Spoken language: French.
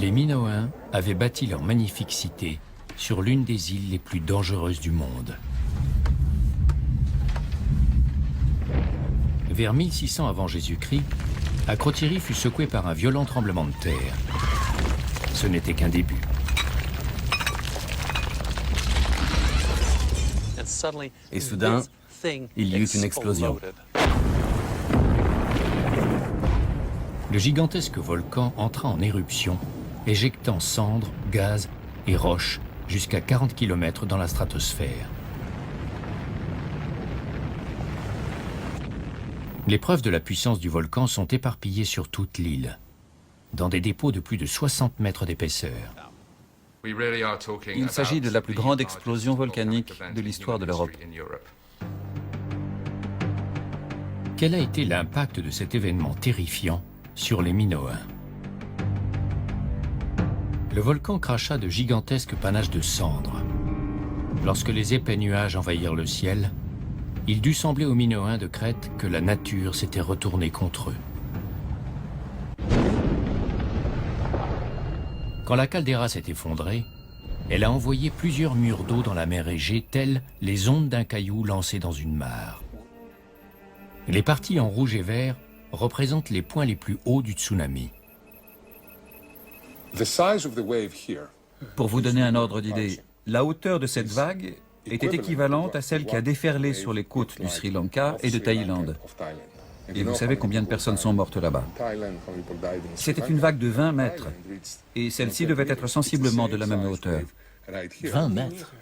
Les Minoens avaient bâti leur magnifique cité sur l'une des îles les plus dangereuses du monde. Vers 1600 avant Jésus-Christ, Akrotiri fut secoué par un violent tremblement de terre. Ce n'était qu'un début. Et soudain, il y eut une explosion. Le gigantesque volcan entra en éruption, éjectant cendres, gaz et roches jusqu'à 40 km dans la stratosphère. Les preuves de la puissance du volcan sont éparpillées sur toute l'île, dans des dépôts de plus de 60 mètres d'épaisseur. Il s'agit de la plus grande explosion volcanique de l'histoire de l'Europe. Quel a été l'impact de cet événement terrifiant sur les Minoens? Le volcan cracha de gigantesques panaches de cendres. Lorsque les épais nuages envahirent le ciel, il dut sembler aux Minoens de Crète que la nature s'était retournée contre eux. Quand la caldeira s'est effondrée, elle a envoyé plusieurs murs d'eau dans la mer Égée, telles les ondes d'un caillou lancé dans une mare. Les parties en rouge et vert représentent les points les plus hauts du tsunami. Pour vous donner un ordre d'idée, la hauteur de cette vague était équivalente à celle qui a déferlé sur les côtes du Sri Lanka et de Thaïlande. Et vous savez combien de personnes sont mortes là-bas. C'était une vague de 20 mètres, et celle-ci devait être sensiblement de la même hauteur. 20 mètres.